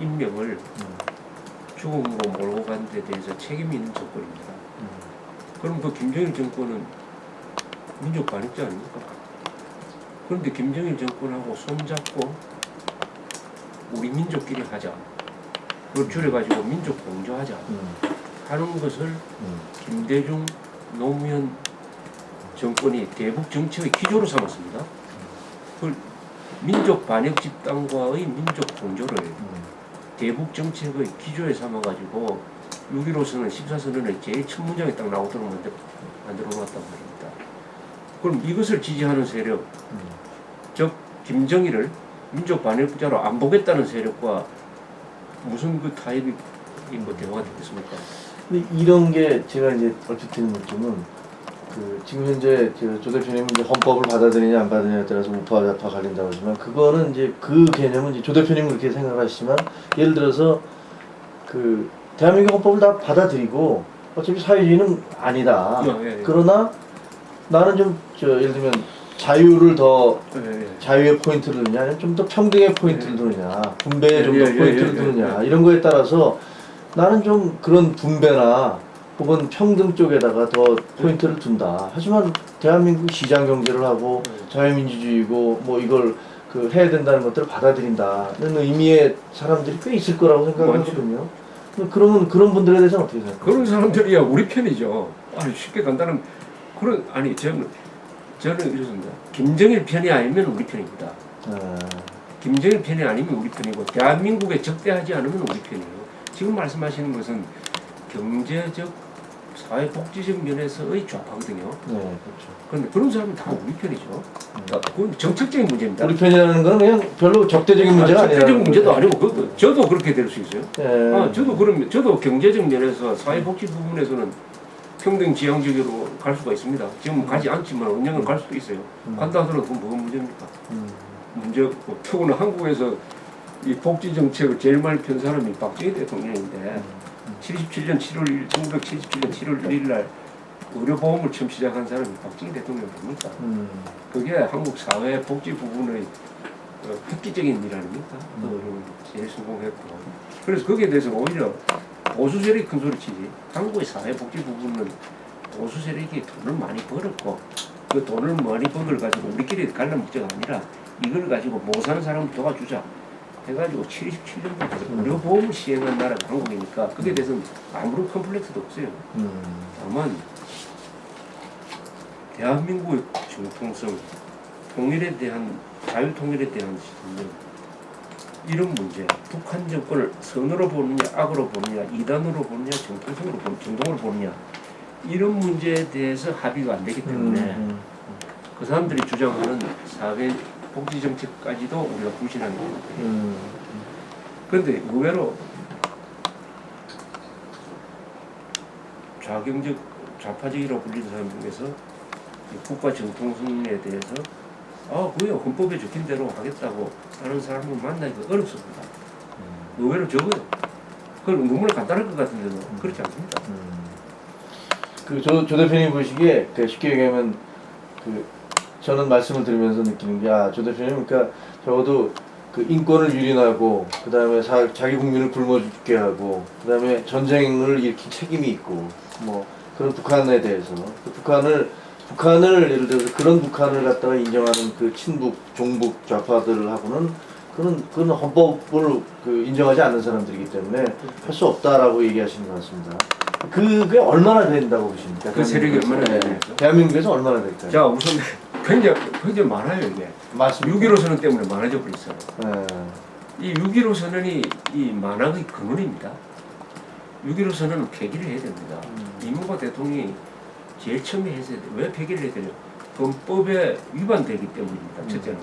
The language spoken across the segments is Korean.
인명을 죽음으로 몰고 간 데 대해서 책임 있는 정권입니다. 그럼 그 김정일 정권은 민족 반역자 아닙니까? 그런데 김정일 정권하고 손잡고 우리 민족끼리 하자. 그걸 줄여가지고 민족 공조하자. 하는 것을 김대중 노무현 정권이 대북 정책의 기조로 삼았습니다. 그걸 민족 반역 집단과의 민족 공조를 대북 정책의 기조에 삼아가지고 6.15선언 14선언의 제일 첫 문장에 딱 나오도록 만들어 놓았단 말입니다. 그럼 이것을 지지하는 세력, 즉 김정일을 민족 반역자로 안 보겠다는 세력과 무슨 그 타협이 뭐 대화가 되겠습니까? 근데 이런 게 제가 이제 얼핏 드는 느낌은 지금 현재 조 대표님은 이제 헌법을 받아들이냐 안 받아들이냐에 따라서 우파 좌파 갈린다고 하지만 그거는 이제 그 개념은 이제 조 대표님은 그렇게 생각하시지만 예를 들어서 대한민국 헌법을 다 받아들이고 어차피 사회주의는 아니다. 예. 그러나 나는 좀 예를 들면 자유를 더 자유의 포인트를 두느냐 아니면 좀 더 평등의 포인트를 두느냐 분배에 좀 더 포인트를 두느냐 이런 거에 따라서 나는 좀 그런 분배나 혹은 평등 쪽에다가 더 포인트를 둔다. 하지만 대한민국 시장 경제를 하고 자유민주주의고 뭐 이걸 해야 된다는 것들을 받아들인다는 의미의 사람들이 꽤 있을 거라고 생각하거든요. 그러면 그런 분들에 대해서는 어떻게 생각하세요? 그런 사람들이야 우리 편이죠. 아니 쉽게 간다는 저는 이렇습니다. 김정일 편이 아니면 우리 편입니다. 김정일 편이 아니면 우리 편이고 대한민국에 적대하지 않으면 우리 편이에요. 지금 말씀하시는 것은 경제적 사회복지적 면에서의 좌파거든요. 네, 그렇죠. 그런데 그런 사람은 다 우리 편이죠. 그건 정책적인 문제입니다. 우리 편이라는 건 그냥 별로 적대적인 문제가 아니라 적대적인 문제도 아니고 저도 그렇게 될 수 있어요. 네. 저도 경제적 면에서 사회복지 부분에서는 평등 지향적으로 갈 수가 있습니다. 지금 가지 않지만 언젠가 갈 수도 있어요. 간다 하더라도 그건 뭐가 문제입니까? 문제 없고 특히나 한국에서 이 복지 정책을 제일 많이 편 사람이 박정희 대통령인데 1977년 7월 1일 날 의료보험을 처음 시작한 사람이 박정희 대통령입니까? 그게 한국 사회 복지 부분의 획기적인 일 아닙니까? 제일 성공했고 그래서 거기에 대해서 오히려 보수 세력이 큰 소리 치지. 한국의 사회 복지 부분은 보수 세력이 돈을 많이 벌었고 그 돈을 많이 번 걸 가지고 우리끼리 갈라 문제가 아니라 이걸 가지고 못 사는 사람을 도와주자 해가지고 77년부터 의료보험을 시행한 나라가 한국이니까 그게 대해서는 아무런 컴플렉스도 없어요. 다만 대한민국의 정통성, 통일에 대한 자유통일에 대한 시선은 이런 문제, 북한 정권을 선으로 보느냐, 악으로 보느냐, 이단으로 보느냐, 정통으로 보느냐 이런 문제에 대해서 합의가 안 되기 때문에 그 사람들이 주장하는 사회 복지 정책까지도 우리가 부실하는 거예요. 그런데 의외로 좌경적, 좌파적이라고 불리는 사람 중에서 국가 정통성에 대해서 그래요. 헌법에 적힌 대로 하겠다고 하는 사람을 만나기가 어렵습니다. 의외로 적어요. 그건 너무나 간단할 것 같은데도 그렇지 않습니다. 조 대표님 보시기에 쉽게 얘기하면 저는 말씀을 들으면서 느끼는 게 조 대표님 그러니까 적어도 인권을 유린하고 그 다음에 자기 국민을 굶어 죽게 하고 그 다음에 전쟁을 일으킨 책임이 있고 뭐 그런 북한에 대해서 북한을 예를 들어서 그런 북한을 갖다가 인정하는 친북 종북 좌파들하고는 그런 헌법을 인정하지 않는 사람들이기 때문에 할 수 없다라고 얘기하시는 것 같습니다. 그게 얼마나 된다고 보십니까? 그 세력이 얼마나 되나요? 대한민국에서 얼마나 될까요? 자 우선 굉장히 많아요 이게. 맞습니다. 6.15 선언 때문에 많아져 버렸어요. 네. 이 6.15 선언이 이 만학의 근원입니다. 6.15 선언은 폐기를 해야 됩니다. 이명박 대통령이 제일 처음에 했어야 돼요. 왜 폐기를 해야 되냐? 헌법에 위반되기 때문입니다. 첫째는.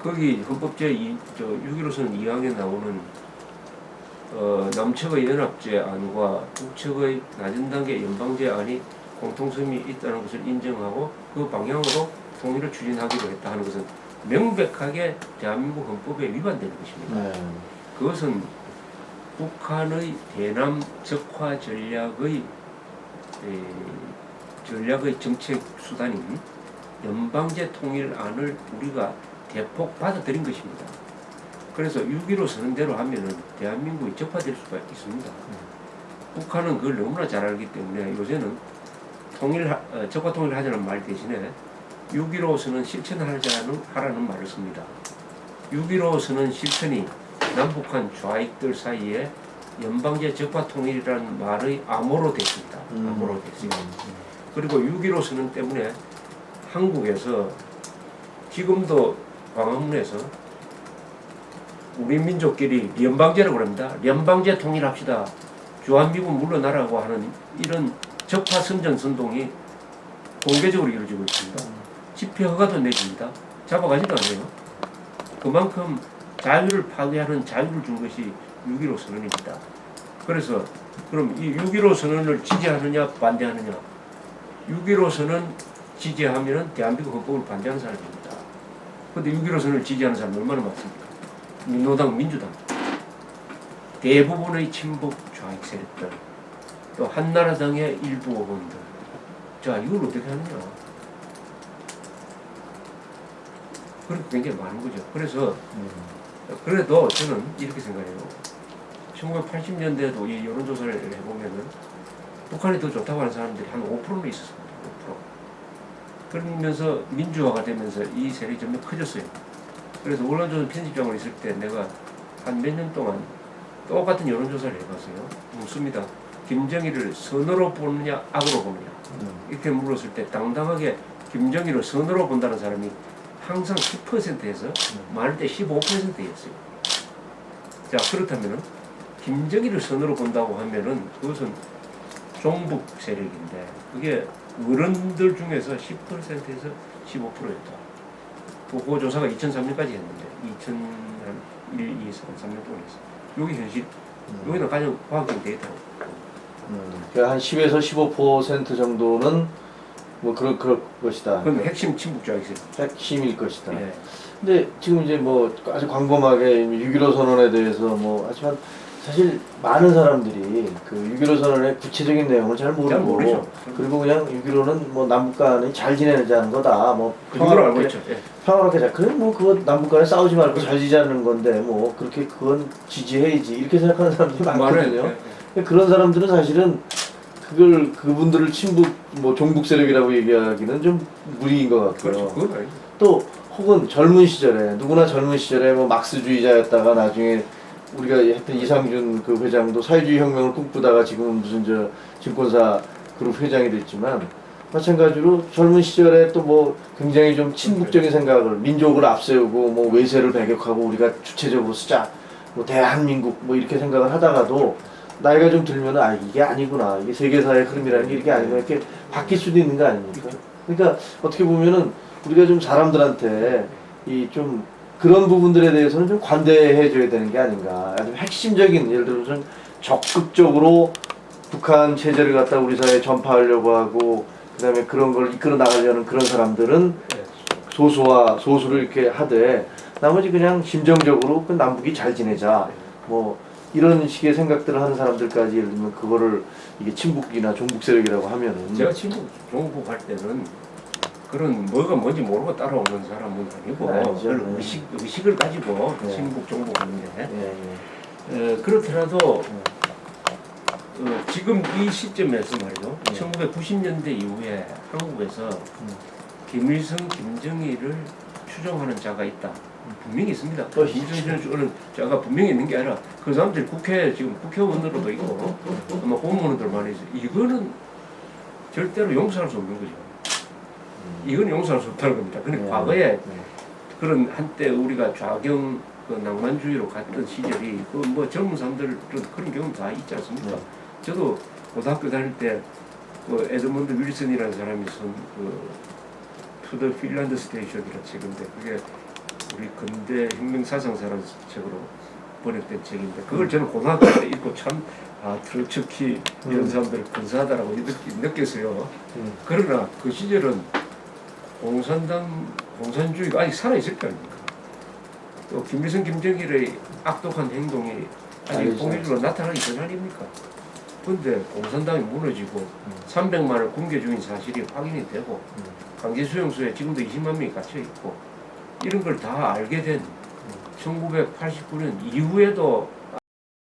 거기 헌법 제6.15 선언 2항에 나오는 남측의 연합제 안과 북측의 낮은 단계 연방제 안이 공통점이 있다는 것을 인정하고 그 방향으로 통일을 추진하기로 했다 하는 것은 명백하게 대한민국 헌법에 위반되는 것입니다. 그것은 북한의 대남 적화 전략의 정책 수단인 연방제 통일안을 우리가 대폭 받아들인 것입니다. 그래서 6.15 선언대로 하면은 대한민국이 적화될 수가 있습니다. 북한은 그걸 너무나 잘 알기 때문에 요새는 적화 통일하자는 말 대신에 6.15 선언 실천하라는 말을 씁니다. 6.15 선언 실천이 남북한 좌익들 사이에 연방제 적화 통일이라는 말의 암호로 됐습니다. 암호로 됐습니다. 그리고 6.15 선언 때문에 한국에서 지금도 광화문에서 우리 민족끼리 연방제라고 합니다. 연방제 통일합시다. 주한미군 물러나라고 하는 이런 적화 선전 선동이 공개적으로 이루어지고 있습니다. 집회 허가도 내줍니다. 잡아가지도 않아요. 그만큼 자유를 파괴하는 자유를 준 것이 6.15 선언입니다. 그래서 그럼 이 6.15 선언을 지지하느냐 반대하느냐. 6.15 선언 지지하면 대한민국 헌법을 반대하는 사람입니다. 그런데 6.15 선언을 지지하는 사람이 얼마나 많습니까? 민노당, 민주당, 대부분의 친북 좌익 세력들, 또 한나라당의 일부 의원들. 자, 이걸 어떻게 하느냐? 그렇게 굉장히 많은 거죠. 그래서 그래도 저는 이렇게 생각해요. 1980년대에도 이 여론조사를 해보면은 북한이 더 좋다고 하는 사람들이 한 5%는 있었습니다. 5%. 그러면서 민주화가 되면서 이 세력이 점점 커졌어요. 그래서 언론조선 편집장으로 있을 때 내가 한 몇 년 동안 똑같은 여론조사를 해봤어요. 묻습니다. 김정일을 선으로 보느냐 악으로 보느냐 이렇게 물었을 때 당당하게 김정일을 선으로 본다는 사람이 항상 10%에서 많을 때 15%였어요. 자, 그렇다면은 김정일을 선으로 본다고 하면은 그것은 종북 세력인데 그게 어른들 중에서 10%에서 15%였다. 그 조사가 2003년까지 했는데 2001, 2, 3, 3년 동안 했어요. 여기 현실, 여기는 가장 과학적인 데이터로. 그러니까 한 10에서 15% 정도는 뭐 그럴 것이다. 그건 핵심 친북좌익세력. 핵심일 것이다. 예. 근데 지금 이제 뭐 아주 광범하게 6.15 선언에 대해서 뭐 하지만 사실 많은 사람들이 그 6.15 선언의 구체적인 내용을 잘 모르고 그리고 그냥 6.15는 뭐 남북 간에 잘 지내자는 거다. 뭐 그 정도로 알고 있죠. 예. 평화롭게 잘 그래 뭐 그거 남북 간에 싸우지 말고 잘 지내자는 건데 뭐 그렇게 그건 지지해야지 이렇게 생각하는 사람들이 많거든요. 예. 그런 사람들은 사실은 그분들을 친북 뭐 종북 세력이라고 얘기하기는 좀 무리인 것 같고요. 그렇죠. 그건 아니죠. 또 혹은 젊은 시절에 누구나 젊은 시절에 뭐 막스주의자였다가 나중에 우리가 했던 이상준 그 회장도 사회주의 혁명을 꿈꾸다가 지금은 무슨 저 증권사 그룹 회장이 됐지만 마찬가지로 젊은 시절에 또 뭐 굉장히 좀 친북적인 생각을 민족을 앞세우고 뭐 외세를 배격하고 우리가 주체적으로 쓰자 뭐 대한민국 뭐 이렇게 생각을 하다가도 나이가 좀 들면 아 이게 아니구나 이게 세계사의 흐름이라는 게 이렇게 아니구나 이렇게 바뀔 수도 있는 거 아닙니까? 그러니까 어떻게 보면은 우리가 좀 사람들한테 이 좀 그런 부분들에 대해서는 좀 관대해 줘야 되는 게 아닌가. 아주 핵심적인 예를 들어서 좀 적극적으로 북한 체제를 갖다 우리 사회에 전파하려고 하고 그다음에 그런 걸 이끌어 나가려는 그런 사람들은 소수를 이렇게 하되 나머지 그냥 심정적으로 그 남북이 잘 지내자 뭐 이런 식의 생각들을 하는 사람들까지 예를 들면 그거를 이게 친북이나 종북 세력이라고 하면은 제가 친북 종북 할 때는 그런 뭐가 뭔지 모르고 따라오는 사람은 아니고 그런 의식을 가지고 친북 종북하는데 그렇더라도 지금 이 시점에서 말이죠. 1990년대 이후에 한국에서 김일성, 김정일을 추종하는 자가 있다. 분명히 있습니다. 김정일을 추종하는 자가 분명히 있는 게 아니라 그 사람들이 지금 국회의원으로도 있고 아마 공무원들 많이 있어요. 이거는 절대로 용서할 수 없는 거죠. 이건 용서할 수 없다는 겁니다. 근데 과거에 그런 한때 우리가 좌경 그 낭만주의로 갔던 시절이 그 뭐 젊은 사람들은 그런 경험 다 있지 않습니까? 저도 고등학교 다닐 때 그 에드먼드 윌슨이라는 사람이 쓴 그 투더 핀란드 스테이션이라는 책인데 그게 우리 근대 혁명 사상사라는 책으로 번역된 책인데 그걸 저는 고등학교 때 읽고 참 트로츠키 이런 사람들 근사하다라고 느꼈어요. 그러나 그 시절은 공산주의가 아직 살아있을 거 아닙니까? 또 김일성, 김정일의 악독한 행동이 아직 공개적으로 나타나기 전 아닙니까? 그런데 공산당이 무너지고 300만을 군계 중인 사실이 확인이 되고 강제수용소에 지금도 20만 명이 갇혀있고 이런 걸 다 알게 된 1989년 이후에도